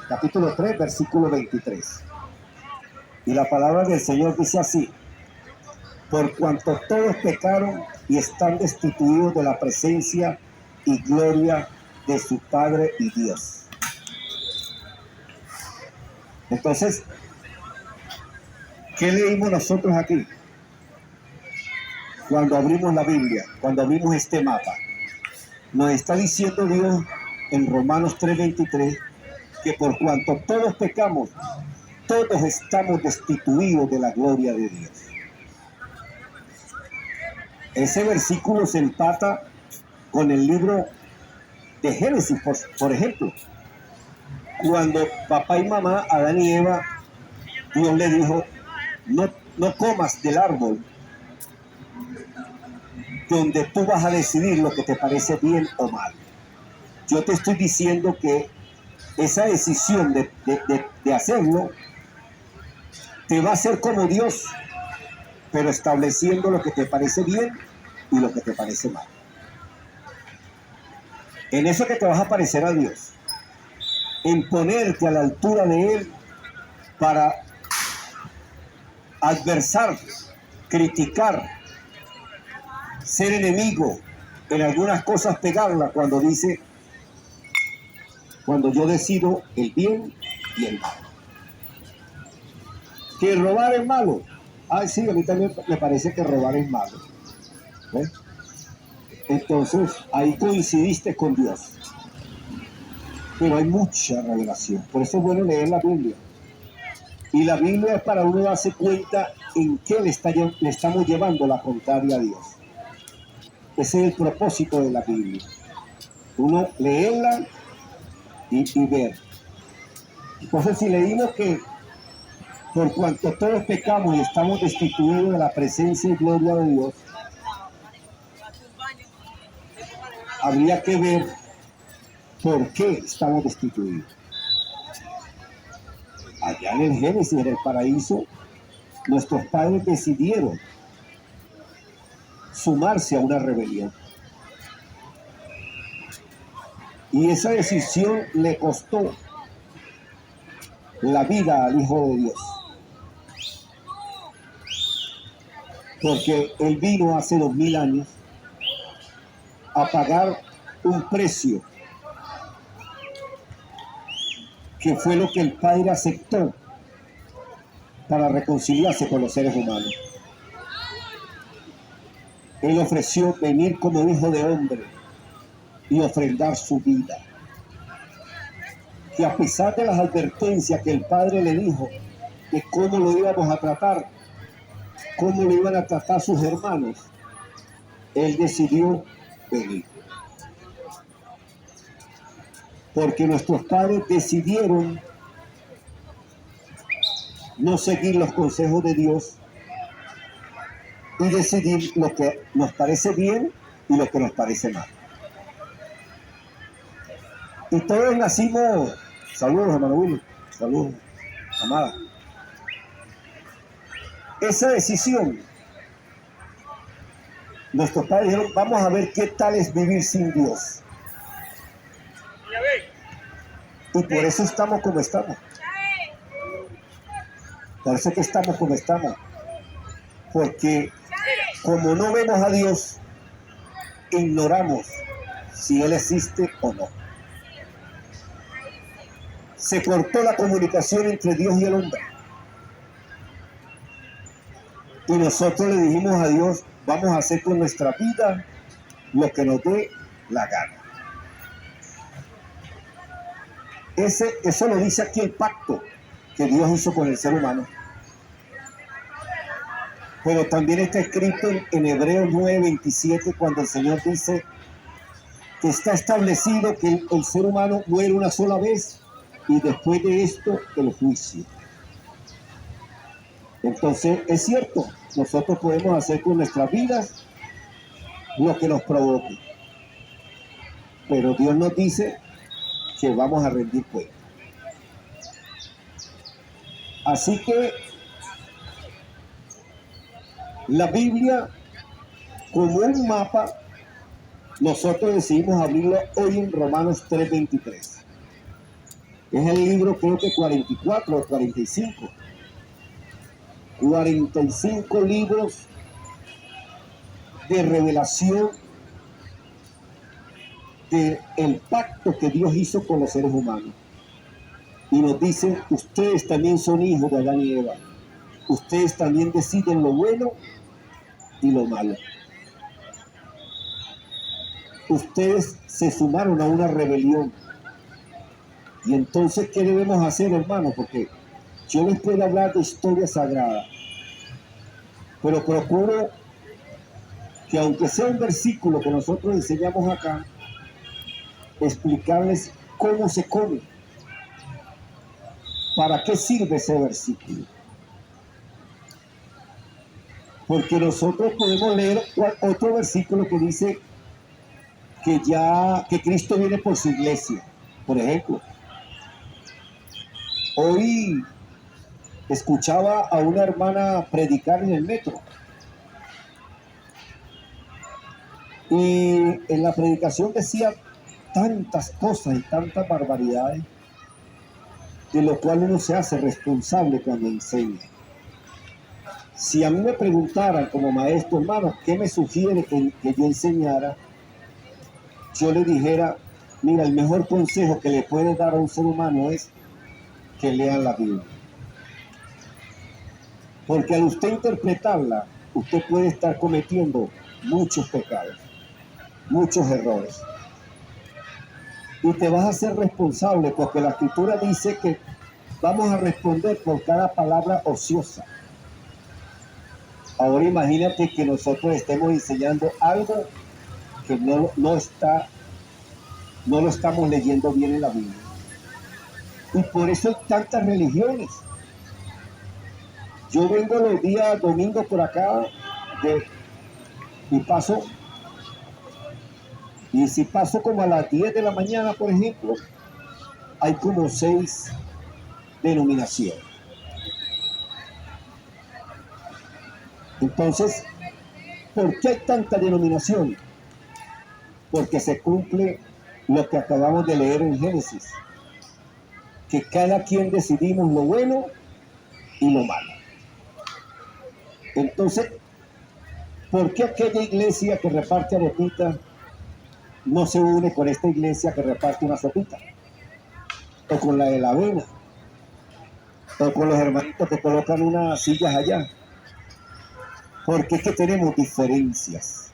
capítulo 3, versículo 23. Y la palabra del Señor dice así: por cuanto todos pecaron y están destituidos de la presencia y gloria de su Padre y Dios. Entonces, ¿qué leímos nosotros aquí? Cuando abrimos la Biblia, cuando abrimos este mapa, nos está diciendo Dios en Romanos 3:23 que por cuanto todos pecamos, todos estamos destituidos de la gloria de Dios. Ese versículo se empata con el libro de Génesis, por ejemplo. Cuando papá y mamá, Adán y Eva, Dios le dijo: no comas del árbol donde tú vas a decidir lo que te parece bien o mal. Yo te estoy diciendo que esa decisión de hacerlo te va a hacer como Dios, pero estableciendo lo que te parece bien y lo que te parece mal. En eso que te vas a parecer a Dios, en ponerte a la altura de Él para adversar, criticar, ser enemigo, en algunas cosas pegarla cuando dice: cuando yo decido el bien y el mal. ¿Que robar es malo? Ay, sí, a mí también me parece que robar es malo. ¿Ves? Entonces, ahí coincidiste con Dios. Pero hay mucha revelación. Por eso es bueno leer la Biblia. Y la Biblia es para uno darse cuenta en qué le estamos llevando la contraria a Dios. Ese es el propósito de la Biblia. Uno leerla y ver. Entonces, si leímos que por cuanto todos pecamos y estamos destituidos de la presencia y gloria de Dios, habría que ver por qué estamos destituidos. Allá en el Génesis, en el paraíso, nuestros padres decidieron sumarse a una rebelión. Y esa decisión le costó la vida al Hijo de Dios. Porque Él vino hace 2000 años a pagar un precio que fue lo que el Padre aceptó para reconciliarse con los seres humanos. Él ofreció venir como hijo de hombre y ofrendar su vida. Y a pesar de las advertencias que el Padre le dijo de cómo lo íbamos a tratar, cómo lo iban a tratar sus hermanos, Él decidió venir. Porque nuestros padres decidieron no seguir los consejos de Dios y decidir lo que nos parece bien y lo que nos parece mal. Y todos nacimos, saludos hermano Willy, saludos, amada. Esa decisión, nuestros padres dijeron: vamos a ver qué tal es vivir sin Dios. Y por eso estamos como estamos. Por eso que estamos como estamos. Porque como no vemos a Dios, ignoramos si Él existe o no. Se cortó la comunicación entre Dios y el hombre. Y nosotros le dijimos a Dios: vamos a hacer con nuestra vida lo que nos dé la gana. Eso lo dice aquí el pacto que Dios hizo con el ser humano. Pero también está escrito en Hebreos 9:27, cuando el Señor dice que está establecido que el ser humano muere una sola vez y después de esto el juicio. Entonces es cierto, nosotros podemos hacer con nuestras vidas lo que nos provoque, pero Dios nos dice que vamos a rendir cuenta. Así que la Biblia, como un mapa, nosotros decidimos abrirlo hoy en Romanos 3:23. Es el libro creo que 44 o 45. 45 libros de revelación del pacto que Dios hizo con los seres humanos. Y nos dice, ustedes también son hijos de Adán y Eva. Ustedes también deciden lo bueno y lo malo. Ustedes se sumaron a una rebelión. Y entonces, ¿qué debemos hacer, hermanos? Porque yo les puedo hablar de historia sagrada, pero procuro que aunque sea un versículo que nosotros enseñamos acá, explicarles cómo se come, para qué sirve ese versículo. Porque nosotros podemos leer otro versículo que dice que Cristo viene por su iglesia. Por ejemplo, hoy escuchaba a una hermana predicar en el metro. Y en la predicación decía tantas cosas y tantas barbaridades, de lo cual uno se hace responsable cuando enseña. Si a mí me preguntaran como maestro, hermano, ¿qué me sugiere que yo enseñara? Yo le dijera, mira, el mejor consejo que le puede dar a un ser humano es que lean la Biblia. Porque al usted interpretarla, usted puede estar cometiendo muchos pecados, muchos errores. Y te vas a hacer responsable porque la Escritura dice que vamos a responder por cada palabra ociosa. Ahora imagínate que nosotros estemos enseñando algo que no lo estamos leyendo bien en la Biblia. Y por eso hay tantas religiones. Yo vengo los días domingos por acá y paso, y si paso como a las 10 de la mañana, por ejemplo, hay como 6 denominaciones. Entonces, ¿por qué hay tanta denominación? Porque se cumple lo que acabamos de leer en Génesis, que cada quien decidimos lo bueno y lo malo. Entonces, ¿por qué aquella iglesia que reparte arepita no se une con esta iglesia que reparte una sopita? O con la de la avena, o con los hermanitos que colocan unas sillas allá. Porque es que tenemos diferencias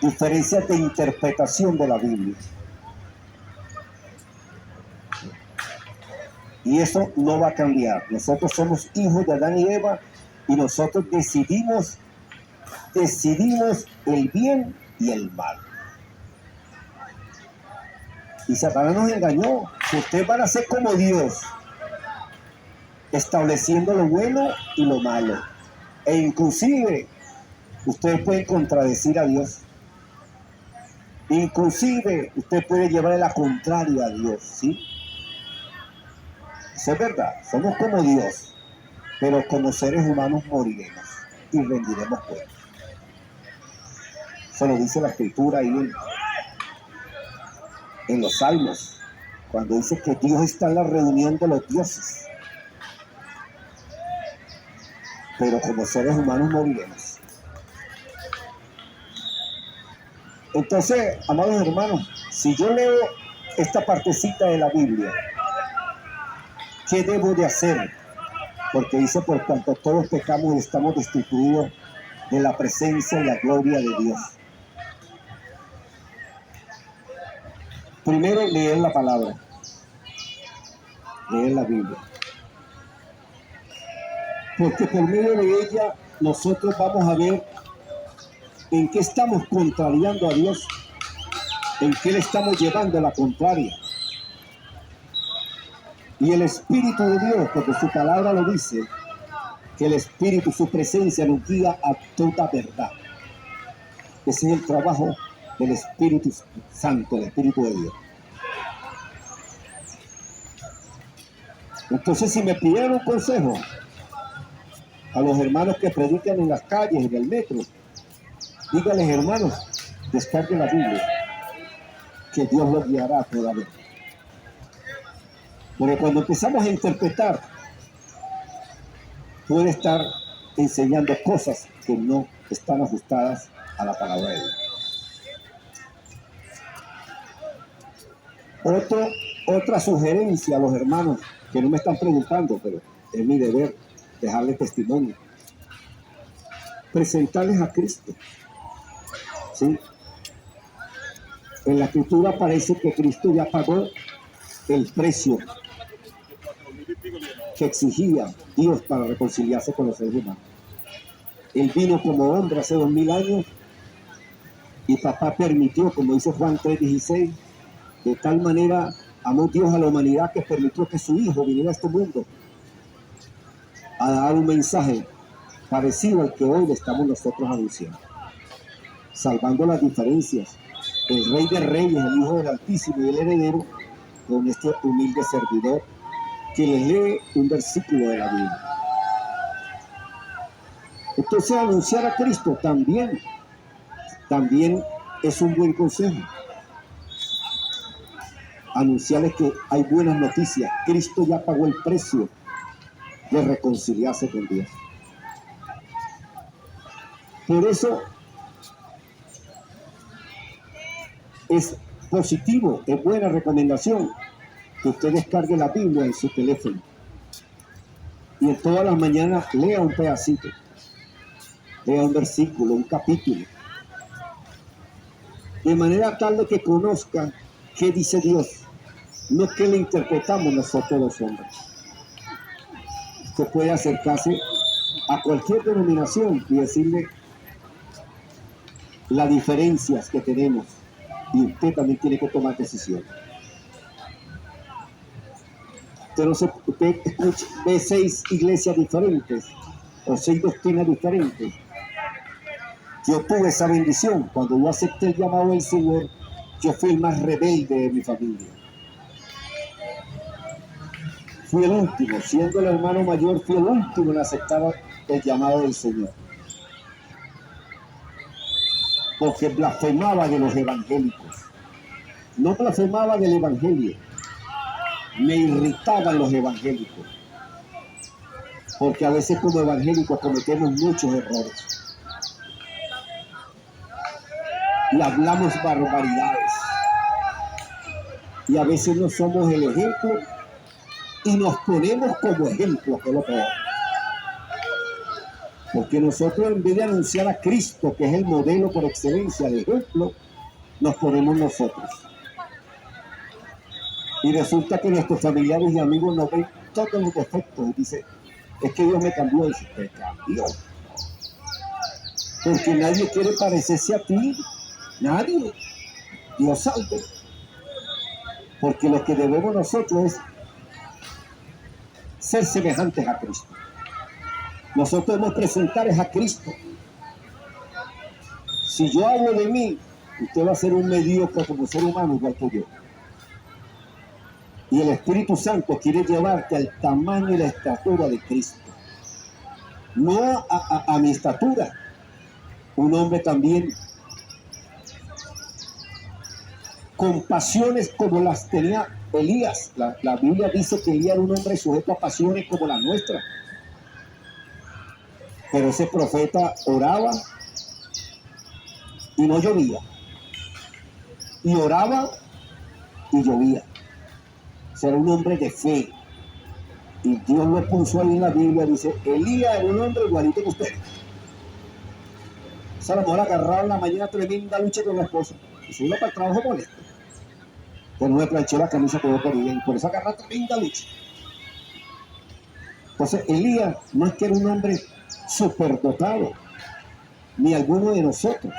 de interpretación de la Biblia. Y eso no va a cambiar. Nosotros somos hijos de Adán y Eva y nosotros decidimos el bien y el mal. Y Satanás nos engañó. Que ustedes van a ser como Dios, estableciendo lo bueno y lo malo. E inclusive, ustedes pueden contradecir a Dios. Inclusive, usted puede llevarle la contraria a Dios, ¿sí? Eso es verdad, somos como Dios, pero como seres humanos moriremos y rendiremos cuenta. Eso lo dice la Escritura ahí en los Salmos, cuando dice que Dios está en la reunión de los dioses. Pero como seres humanos moriremos. Entonces, amados hermanos, si yo leo esta partecita de la Biblia, ¿qué debo de hacer? Porque dice, por cuanto todos pecamos y estamos destituidos de la presencia y la gloria de Dios. Primero, leer la palabra. Leer la Biblia. Porque por medio de ella nosotros vamos a ver en qué estamos contrariando a Dios, en qué le estamos llevando a la contraria. Y el Espíritu de Dios, porque su palabra lo dice, que el Espíritu, su presencia nos guía a toda verdad. Ese es el trabajo del Espíritu Santo, del Espíritu de Dios. Entonces, si me pidieran un consejo a los hermanos que predican en las calles, en el metro, díganles, hermanos, descarguen la Biblia, que Dios los guiará a toda verdad. Porque cuando empezamos a interpretar, puede estar enseñando cosas que no están ajustadas a la palabra de Dios. Otra sugerencia a los hermanos que no me están preguntando, pero es mi deber dejarles testimonio. Presentarles a Cristo. ¿Sí? En la escritura parece que Cristo ya pagó el precio que exigía Dios para reconciliarse con los seres humanos. Él vino como hombre hace 2000 años y papá permitió, como dice Juan 3:16, de tal manera amó Dios a la humanidad que permitió que su hijo viniera a este mundo a dar un mensaje parecido al que hoy le estamos nosotros anunciando, salvando las diferencias. El Rey de Reyes, el Hijo del Altísimo y el heredero, con este humilde servidor que les lee un versículo de la Biblia. Entonces, anunciar a Cristo también es un buen consejo. Anunciarles que hay buenas noticias. Cristo ya pagó el precio de reconciliarse con Dios. Por eso es positivo, es buena recomendación que usted descargue la Biblia en su teléfono y en todas las mañanas lea un pedacito, lea un versículo, un capítulo, de manera tal de que conozca qué dice Dios, no que le interpretamos nosotros los hombres. Usted puede acercarse a cualquier denominación y decirle las diferencias que tenemos, y usted también tiene que tomar decisiones. Usted ve 6 iglesias diferentes o 6 doctrinas diferentes. Yo tuve esa bendición. Cuando yo acepté el llamado del Señor, yo fui el más rebelde de mi familia. Fui el último, siendo el hermano mayor, fui el último en aceptar el llamado del Señor. Porque blasfemaba de los evangélicos. No blasfemaba del evangelio. Me irritaban los evangélicos. Porque a veces como evangélicos cometemos muchos errores. Y hablamos barbaridades. Y a veces no somos el ejemplo y nos ponemos como ejemplo, que es lo peor. Porque nosotros, en vez de anunciar a Cristo, que es el modelo por excelencia, el ejemplo, nos ponemos nosotros. Y resulta que nuestros familiares y amigos nos ven todos los defectos y dicen, es que Dios me cambió. Y dice, te cambió. Porque nadie quiere parecerse a ti. Nadie. Dios salve. Porque lo que debemos nosotros es ser semejantes a Cristo. Nosotros debemos presentar a Cristo. Si yo hablo de mí, usted va a ser un mediocre como ser humano igual que yo. Y el Espíritu Santo quiere llevarte al tamaño y la estatura de Cristo. No a mi estatura. Un hombre también con pasiones como las tenía Elías. La Biblia dice que Elías era un hombre sujeto a pasiones como las nuestras. Pero ese profeta oraba y no llovía. Y oraba y llovía. Era un hombre de fe. Y Dios lo puso ahí en la Biblia. Dice, Elías era un hombre igualito que usted. Se la mujer agarraba en la mañana tremenda lucha con la esposa. Y se iba para el trabajo molesto. Pero no me planché la camisa que yo quería. Y por eso agarraba tremenda lucha. Entonces Elías no es que era un hombre superdotado, ni alguno de nosotros.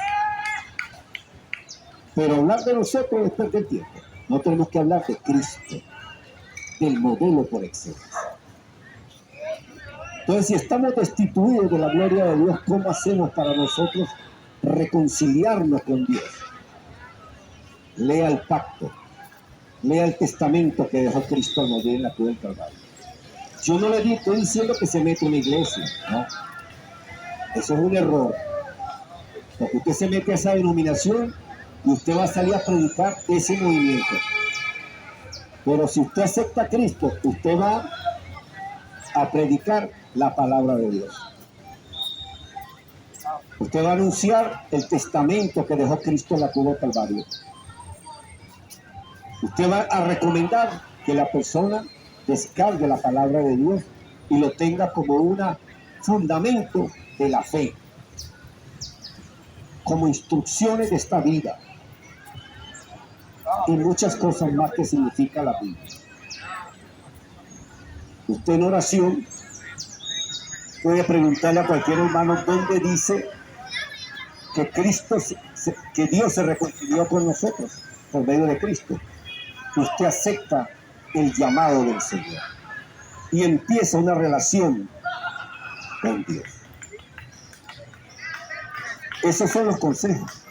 Pero hablar de nosotros es perder tiempo. No tenemos que hablar de Cristo, del modelo por excelencia. Entonces, si estamos destituidos de la gloria de Dios, ¿cómo hacemos para nosotros reconciliarnos con Dios? Lea el pacto, lea el testamento que dejó Cristo al morir en la cruz del Calvario. Yo no le estoy diciendo que se mete en una iglesia, ¿no? Eso es un error. Porque usted se mete a esa denominación y usted va a salir a predicar ese movimiento. Pero si usted acepta a Cristo, usted va a predicar la palabra de Dios. Usted va a anunciar el testamento que dejó Cristo en la cruz del Calvario. Usted va a recomendar que la persona descargue la palabra de Dios y lo tenga como un fundamento de la fe, como instrucciones de esta vida y muchas cosas más que significa la Biblia. Usted en oración puede preguntarle a cualquier hermano dónde dice que que Dios se reconcilió con nosotros por medio de Cristo. Usted acepta el llamado del Señor y empieza una relación con Dios. Esos son los consejos.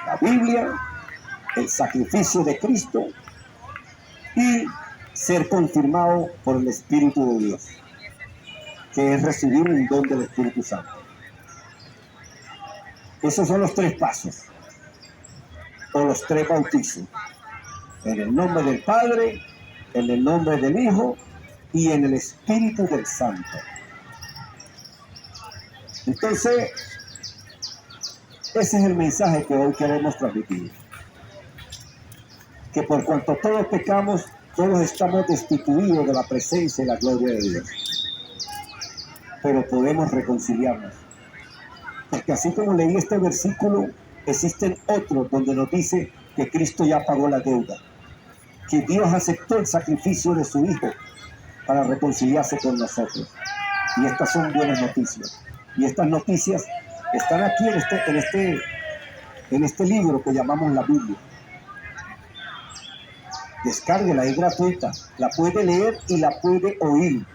La Biblia, el sacrificio de Cristo y ser confirmado por el Espíritu de Dios, que es recibir un don del Espíritu Santo. Esos son los 3 pasos, o los 3 bautizos. En el nombre del Padre, en el nombre del Hijo y en el Espíritu del Santo. Entonces, ese es el mensaje que hoy queremos transmitir. Que por cuanto todos pecamos, todos estamos destituidos de la presencia y la gloria de Dios. Pero podemos reconciliarnos. Porque así como leí este versículo, existen otros donde nos dice que Cristo ya pagó la deuda. Que Dios aceptó el sacrificio de su Hijo para reconciliarse con nosotros. Y estas son buenas noticias. Y estas noticias están aquí en este libro que llamamos la Biblia. Descárguela, es gratuita. La puede leer y la puede oír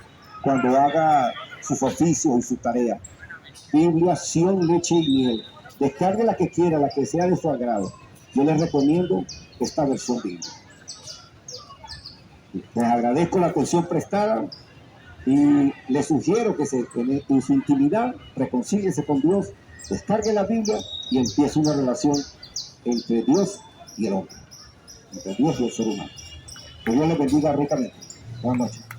cuando haga sus oficios y su tarea. Biblia, Sion, leche y miel. Descargue la que quiera, la que sea de su agrado. Yo les recomiendo esta versión bíblica. Les agradezco la atención prestada y les sugiero que en su intimidad reconcíliese con Dios, descargue la Biblia y empiece una relación entre Dios y el hombre, entre Dios y el ser humano. Que Dios les bendiga ricamente. Buenas noches.